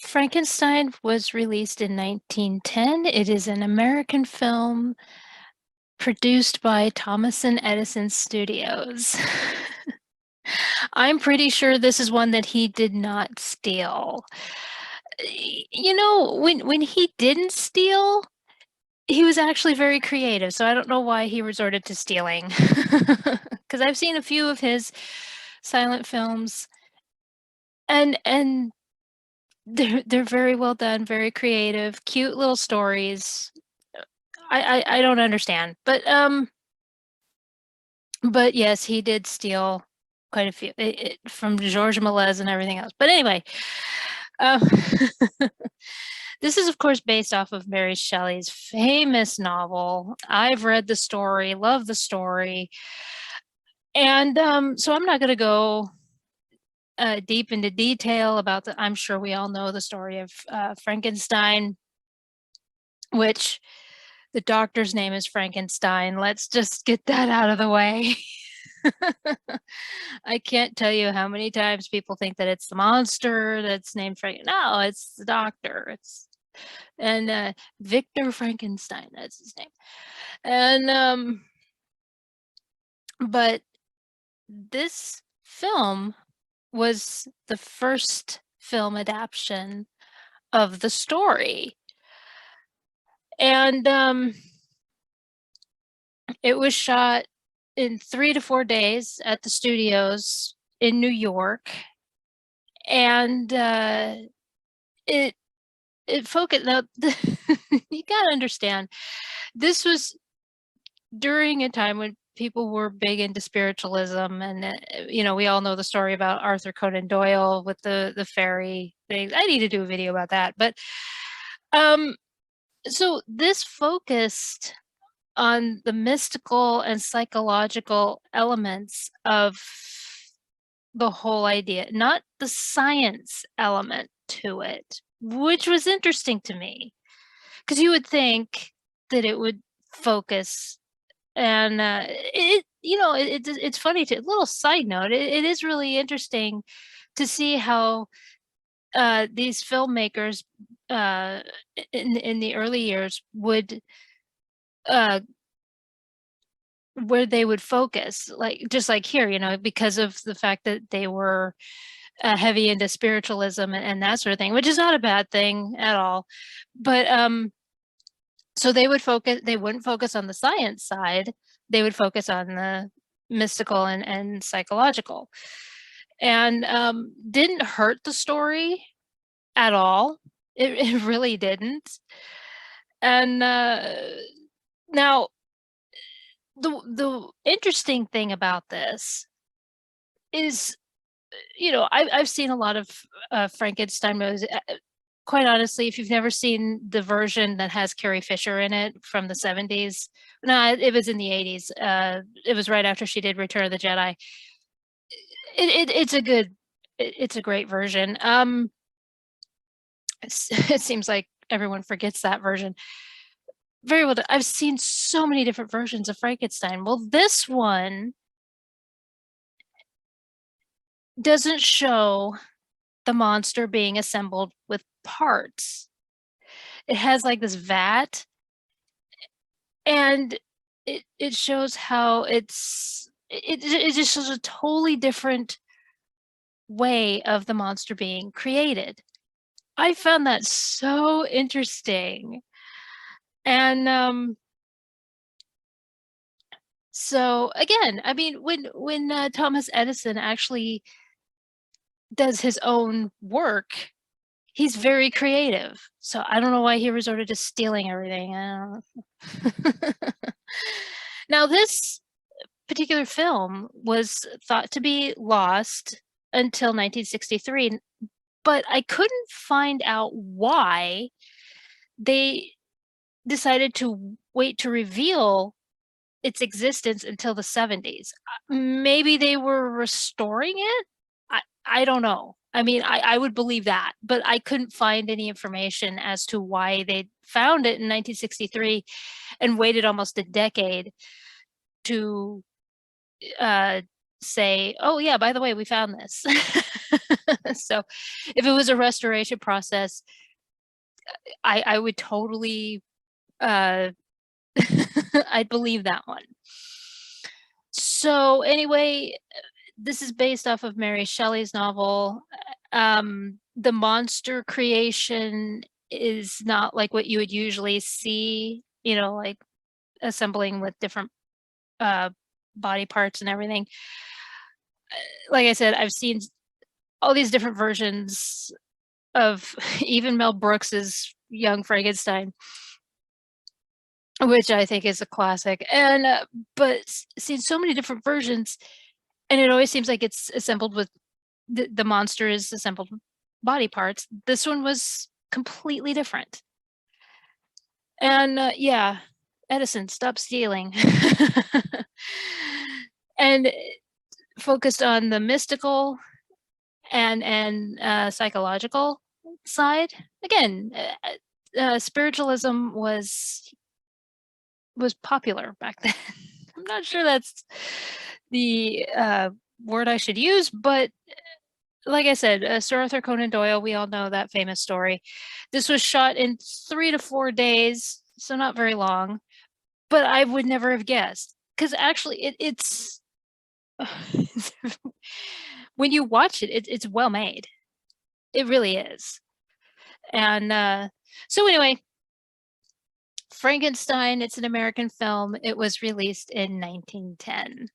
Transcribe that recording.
Frankenstein was released in 1910. It is an American film produced by Thomas and Edison Studios. I'm pretty sure this is one that he did not steal. When he didn't steal, he was actually very creative, so I don't know why he resorted to stealing. Because I've seen a few of his silent films, and they're very well done, very creative, cute little stories. I don't understand, but yes, he did steal quite a few from Georges Méliès and everything else. But anyway, um, this is of course based off of Mary Shelley's famous novel. I've read the story, love the story, and so I'm not going to go deep into detail about the. I'm sure we all know the story of Frankenstein, which the doctor's name is Frankenstein. Let's just get that out of the way. I can't tell you how many times people think that it's the monster that's named Frank. No, it's the doctor. And Victor Frankenstein, that's his name. And but this film was the first film adaptation of the story. And it was shot in 3 to 4 days at the studios in New York, and it focused. Now, you gotta understand, this was during a time when people were big into spiritualism, and we all know the story about Arthur Conan Doyle with the fairy thing. I need to do a video about that, but um, so this focused on the mystical and psychological elements of the whole idea, not the science element to it, which was interesting to me because you would think that it would focus. And it's funny to little side note. It is really interesting to see how these filmmakers uh, in the early years would uh, where they would focus, like just like here, because of the fact that they were heavy into spiritualism and that sort of thing, which is not a bad thing at all. But so they wouldn't focus on the science side, they would focus on the mystical and psychological, and didn't hurt the story at all. It really didn't. And now the interesting thing about this is, I've seen a lot of Frankenstein movies. Quite honestly, if you've never seen the version that has Carrie Fisher in it from the 70s, no, it was in the 80s. It was right after she did Return of the Jedi. It's a great version. It seems like everyone forgets that version. Very well done. I've seen so many different versions of Frankenstein. Well, this one doesn't show the monster being assembled with parts. It has like this vat, and it shows how it just shows a totally different way of the monster being created. I found that so interesting. And so again, I mean, when Thomas Edison actually does his own work, he's very creative. So I don't know why he resorted to stealing everything. I don't know. Now, this particular film was thought to be lost until 1963, but I couldn't find out why they decided to wait to reveal its existence until the 70s. Maybe they were restoring it. I don't know. I mean, I would believe that, but I couldn't find any information as to why they found it in 1963 and waited almost a decade to say, "Oh yeah, by the way, we found this." So, if it was a restoration process, I would totally, uh I'd believe that one. So, anyway, this is based off of Mary Shelley's novel. The monster creation is not like what you would usually see, like assembling with different, uh, body parts and everything. Like I said, I've seen all these different versions of even Mel Brooks's Young Frankenstein, which I think is a classic, and, but seen so many different versions, and it always seems like it's assembled with the monster is assembled with body parts. This one was completely different. And, yeah, Edison, stop stealing. And focused on the mystical and psychological side. Again, spiritualism was popular back then. I'm not sure that's the, word I should use, but like I said, Sir Arthur Conan Doyle, we all know that famous story. This was shot in 3 to 4 days, so not very long, but I would never have guessed. Because actually it's when you watch it, it's well made. It really is. And, so anyway, Frankenstein, it's an American film. It was released in 1910.